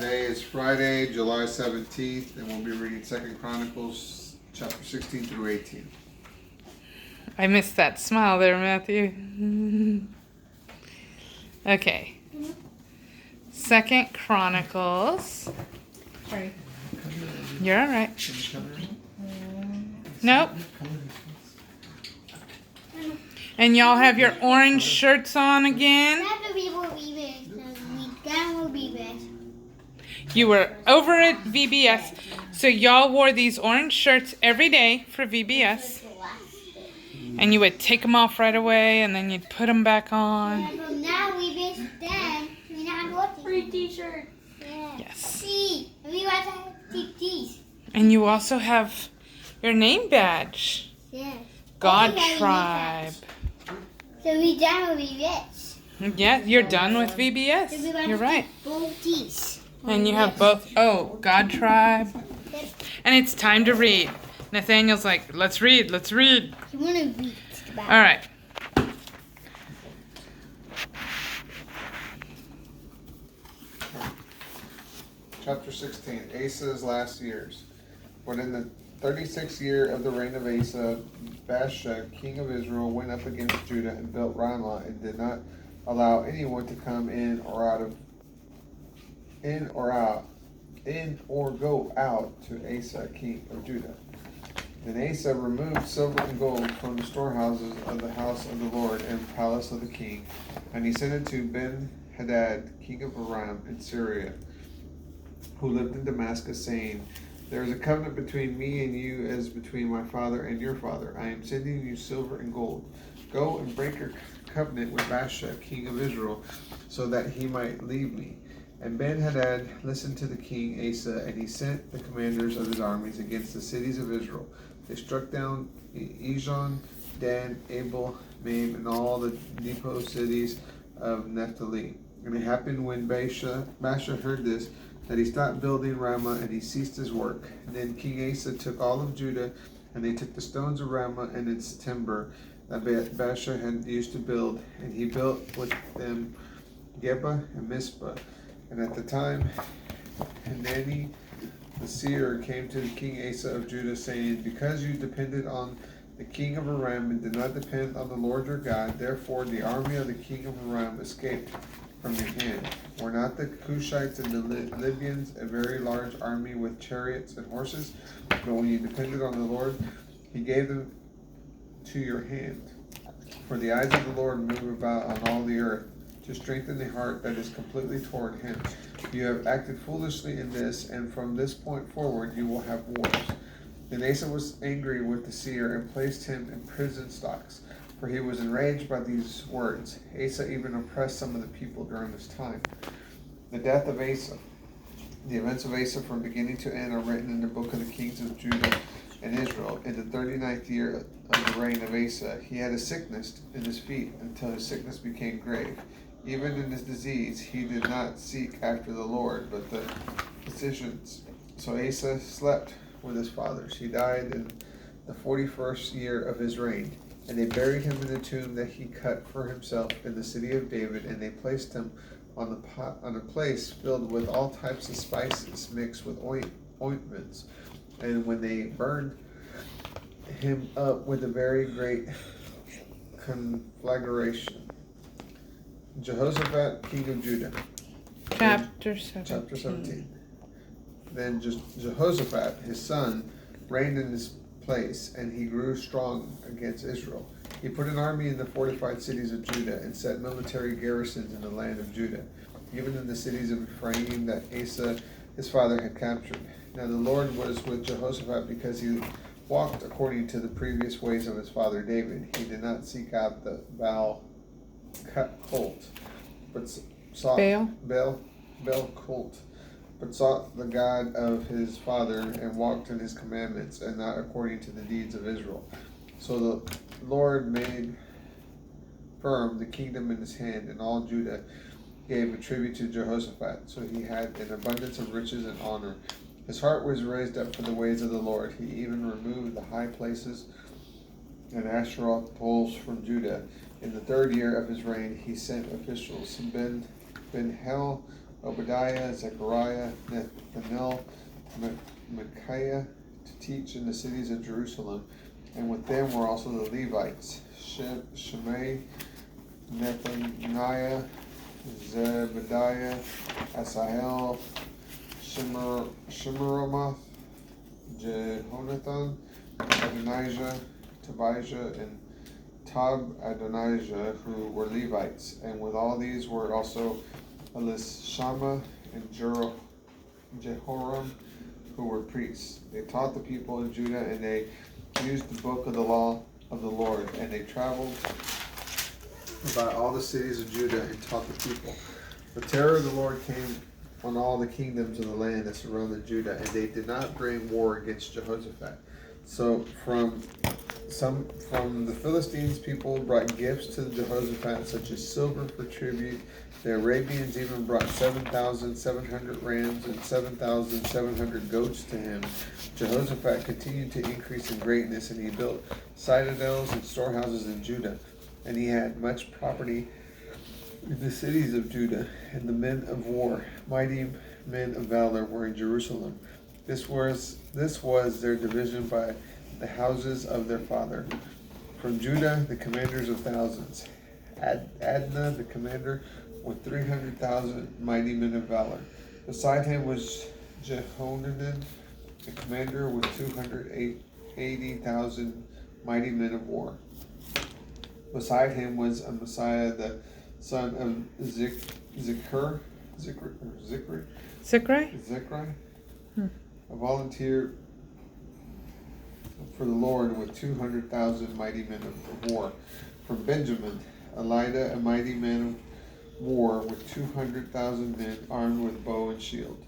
Today is Friday, July 17th, and we'll be reading 2 Chronicles chapter 16 through 18. I missed that smile there, Matthew. Okay. 2 Chronicles. Sorry. You're all right. Nope. And y'all have your orange shirts on again. You were over at VBS, so y'all wore these orange shirts every day for VBS. And you would take them off right away, and then you'd put them back on. Now we then we not watching. Free t-shirt. Yeah. Yes. See, we want to take these. And you also have your name badge. Yeah. God Okay, Tribe. So we done with VBS. Yeah, you're done with VBS. You're right. Both these. And you have both. Oh, God Tribe. And it's time to read. Nathaniel's like, let's read. Let's read. You want to read about All right. Chapter 16, Asa's last years. But in the 36th year of the reign of Asa, Baasha, king of Israel, went up against Judah and built Ramah and did not allow anyone to come in or go out to Asa, king of Judah. Then Asa removed silver and gold from the storehouses of the house of the Lord and palace of the king, and he sent it to Ben-Hadad, king of Aram in Syria, who lived in Damascus, saying, "There is a covenant between me and you as between my father and your father. I am sending you silver and gold. Go and break your covenant with Baasha, king of Israel, so that he might leave me." And Ben-Hadad listened to the king Asa, and he sent the commanders of his armies against the cities of Israel. They struck down Ijon, Dan, Abel, Maim, and all the depot cities of Naphtali. And it happened when Baasha heard this, that he stopped building Ramah, and he ceased his work. And then King Asa took all of Judah, and they took the stones of Ramah and its timber that Baasha had used to build, and he built with them Geba and Mizpah. And at the time, Hanani the seer came to King Asa of Judah, saying, "Because you depended on the king of Aram and did not depend on the Lord your God, therefore the army of the king of Aram escaped from your hand. Were not the Cushites and the Libyans a very large army with chariots and horses? But when you depended on the Lord, he gave them to your hand. For the eyes of the Lord move about on all the earth, to strengthen the heart that is completely toward him. You have acted foolishly in this, and from this point forward you will have wars." Then Asa was angry with the seer and placed him in prison stocks, for he was enraged by these words. Asa even oppressed some of the people during this time. The death of Asa. The events of Asa from beginning to end are written in the book of the kings of Judah and Israel. In the 39th year of the reign of Asa, he had a sickness in his feet until his sickness became grave. Even in his disease, he did not seek after the Lord, but the physicians. So Asa slept with his fathers. He died in the 41st year of his reign. And they buried him in the tomb that he cut for himself in the city of David, and they placed him on a place filled with all types of spices mixed with ointments. And when they burned him up with a very great conflagration. Jehoshaphat, king of Judah. Chapter 17. Chapter 17. Then Jehoshaphat, his son, reigned in his place, and he grew strong against Israel. He put an army in the fortified cities of Judah and set military garrisons in the land of Judah, even in the cities of Ephraim that Asa his father had captured. Now the Lord was with Jehoshaphat because he walked according to the previous ways of his father David. He did not seek out the Baal cult, but sought Baal cult, but sought the God of his father and walked in his commandments and not according to the deeds of Israel. So the Lord made firm the kingdom in his hand, and all Judah gave a tribute to Jehoshaphat. So he had an abundance of riches and honor. His heart was raised up for the ways of the Lord. He even removed the high places and Asherah poles from Judah. In the 3rd year of his reign, he sent officials, Ben-Hel, Obadiah, Zechariah, Nethanel, Micaiah, to teach in the cities of Jerusalem. And with them were also the Levites, Shimei, Nethaniah, Zebediah, Asahel, Shemiramoth, Jehonathan, Adonijah, Tobijah, and Adonijah, who were Levites. And with all these were also Elishama and Jehoram, who were priests. They taught the people of Judah, and they used the book of the law of the Lord, and they traveled about all the cities of Judah and taught the people. The terror of the Lord came on all the kingdoms of the land that surrounded Judah, and they did not bring war against Jehoshaphat. So from the Philistines, people brought gifts to Jehoshaphat, such as silver for tribute. The Arabians even brought 7,700 rams and 7,700 goats to him. Jehoshaphat continued to increase in greatness, and he built citadels and storehouses in Judah. And he had much property in the cities of Judah, and the men of war, mighty men of valor, were in Jerusalem. This was their division by the houses of their father. From Judah, the commanders of thousands. Adnah, the commander, with 300,000 mighty men of valor. Beside him was Jehonadab, the commander, with 280,000 mighty men of war. Beside him was Amasiah, the son of Zikri, a volunteer for the Lord, with 200,000 mighty men of war. From Benjamin, Elida, a mighty man of war, with 200,000 men armed with bow and shield.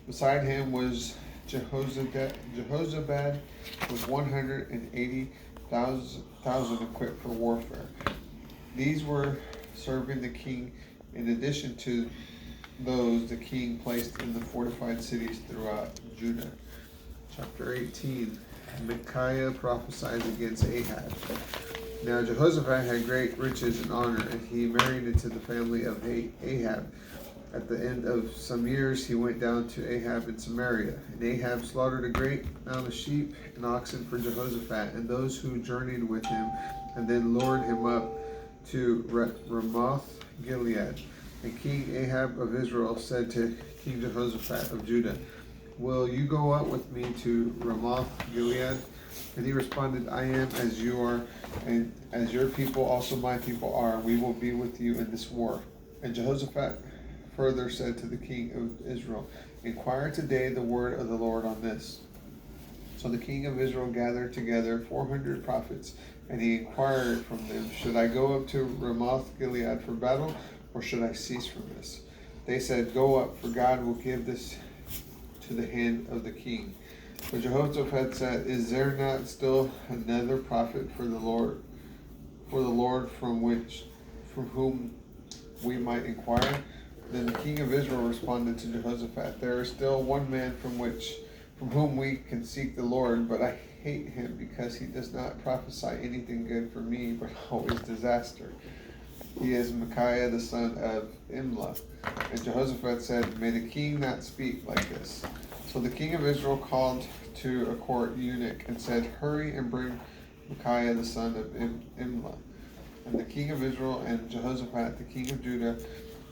Beside him was Jehozabad, with 180,000 equipped for warfare. These were serving the king, in addition to those the king placed in the fortified cities throughout Judah. Chapter 18. Micaiah prophesies against Ahab. Now Jehoshaphat had great riches and honor, and he married into the family of Ahab. At the end of some years, he went down to Ahab in Samaria, and Ahab slaughtered a great amount of sheep and oxen for Jehoshaphat and those who journeyed with him, and then lured him up to Ramoth Gilead. And King Ahab of Israel said to King Jehoshaphat of Judah, "Will you go up with me to Ramoth Gilead?" And he responded, "I am as you are, and as your people also my people are. We will be with you in this war." And Jehoshaphat further said to the king of Israel, "Inquire today the word of the Lord on this." So the king of Israel gathered together 400 prophets, and he inquired from them, "Should I go up to Ramoth Gilead for battle, or should I cease from this?" They said, "Go up, for God will give this to the hand of the king." But Jehoshaphat said, "Is there not still another prophet for the Lord from whom we might inquire?" Then the king of Israel responded to Jehoshaphat, "There is still one man from whom we can seek the Lord, but I hate him because he does not prophesy anything good for me, but always disaster. He is Micaiah, the son of Imlah." And Jehoshaphat said, "May the king not speak like this." So the king of Israel called to a court eunuch and said, "Hurry and bring Micaiah, the son of Imlah." And the king of Israel and Jehoshaphat, the king of Judah,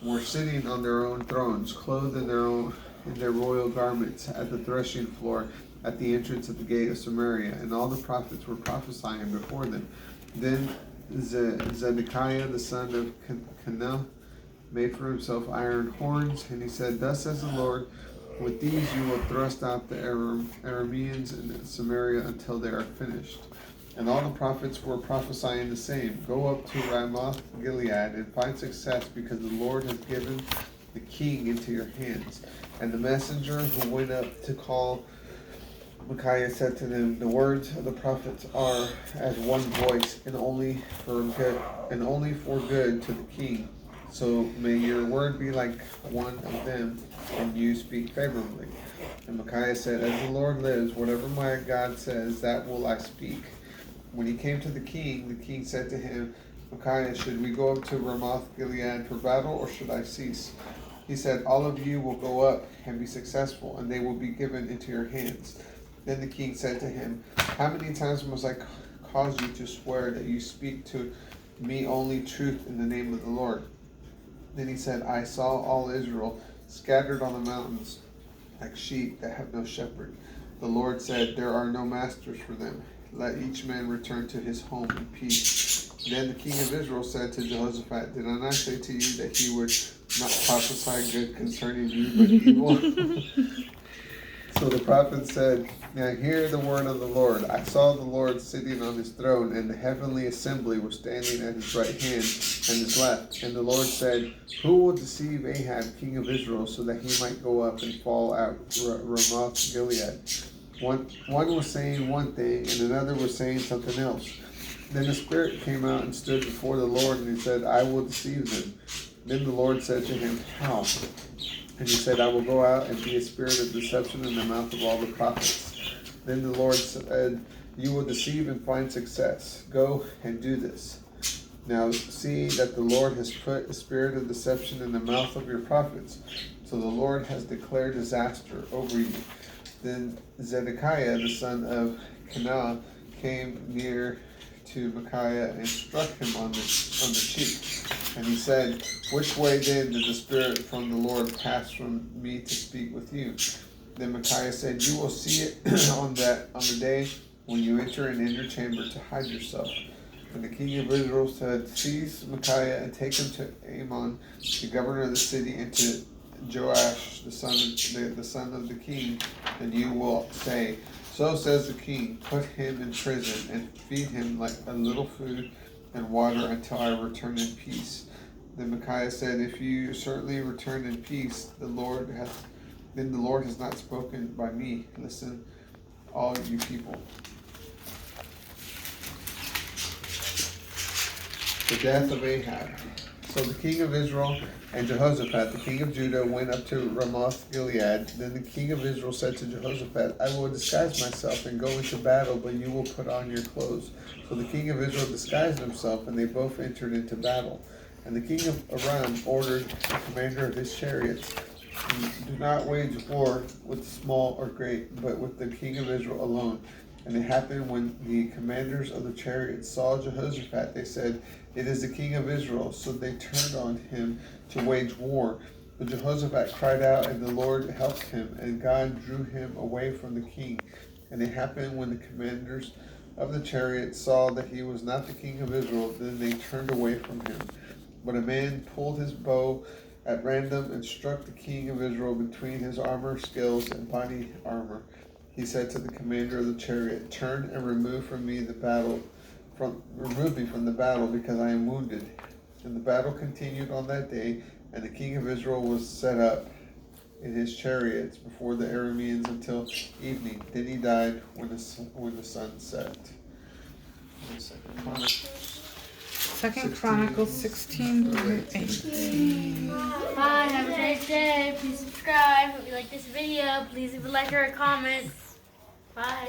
were sitting on their own thrones, clothed in their royal garments, at the threshing floor at the entrance of the gate of Samaria, and all the prophets were prophesying before them. Then Zedekiah, the son of Kenneth, made for himself iron horns, and he said, "Thus says the Lord, with these you will thrust out the Arameans in Samaria until they are finished." And all the prophets were prophesying the same. "Go up to Ramoth Gilead and find success, because the Lord has given the king into your hands." And the messenger who went up to call Micaiah said to them, "The words of the prophets are as one voice, and only for good to the king. So may your word be like one of them, and you speak favorably." And Micaiah said, "As the Lord lives, whatever my God says, that will I speak." When he came to the king said to him, "Micaiah, should we go up to Ramoth Gilead for battle, or should I cease?" He said, all of you will go up and be successful, and they will be given into your hands. Then the king said to him, how many times must I cause you to swear that you speak to me only truth in the name of the Lord? Then he said, I saw all Israel scattered on the mountains like sheep that have no shepherd. The Lord said, there are no masters for them. Let each man return to his home in peace. Then the king of Israel said to Jehoshaphat, did I not say to you that he would not prophesy good concerning you, but evil? So the prophet said, now hear the word of the Lord. I saw the Lord sitting on his throne, and the heavenly assembly was standing at his right hand and his left. And the Lord said, who will deceive Ahab, king of Israel, so that he might go up and fall at Ramoth Gilead? One was saying one thing, and another was saying something else. Then the Spirit came out and stood before the Lord, and he said, I will deceive them. Then the Lord said to him, how? And he said, I will go out and be a spirit of deception in the mouth of all the prophets. Then the Lord said, you will deceive and find success. Go and do this. Now see that the Lord has put a spirit of deception in the mouth of your prophets. So the Lord has declared disaster over you. Then Zedekiah, the son of Kenneth, came near to Micaiah and struck him on the cheek. And he said, which way then did the Spirit from the Lord pass from me to speak with you? Then Micaiah said, you will see it on the day when you enter an inner chamber to hide yourself. And the king of Israel said, seize Micaiah and take him to Amon, the governor of the city, and to Joash, the son of the king, and you will say, so says the king, put him in prison and feed him like a little food and water until I return in peace. Then Micaiah said, if you certainly return in peace, then the Lord has not spoken by me. Listen, all you people. The death of Ahab. So the king of Israel and Jehoshaphat, the king of Judah, went up to Ramoth Gilead. Then the king of Israel said to Jehoshaphat, I will disguise myself and go into battle, but you will put on your clothes. So the king of Israel disguised himself, and they both entered into battle. And the king of Aram ordered the commander of his chariots, do not wage war with small or great, but with the king of Israel alone. And it happened when the commanders of the chariots saw Jehoshaphat, they said, it is the king of Israel. So they turned on him to wage war. But Jehoshaphat cried out, and the Lord helped him, and God drew him away from the king. And it happened when the commanders of the chariots saw that he was not the king of Israel, then they turned away from him. But a man pulled his bow at random and struck the king of Israel between his armor scales and body armor. He said to the commander of the chariot, turn and remove me from the battle, because I am wounded. And the battle continued on that day, and the king of Israel was set up in his chariots before the Arameans until evening. Then he died when the sun set. Second Chronicles 16 through 18. Bye, have a great day. Please subscribe. If you like this video, please leave a like or a comment. Bye.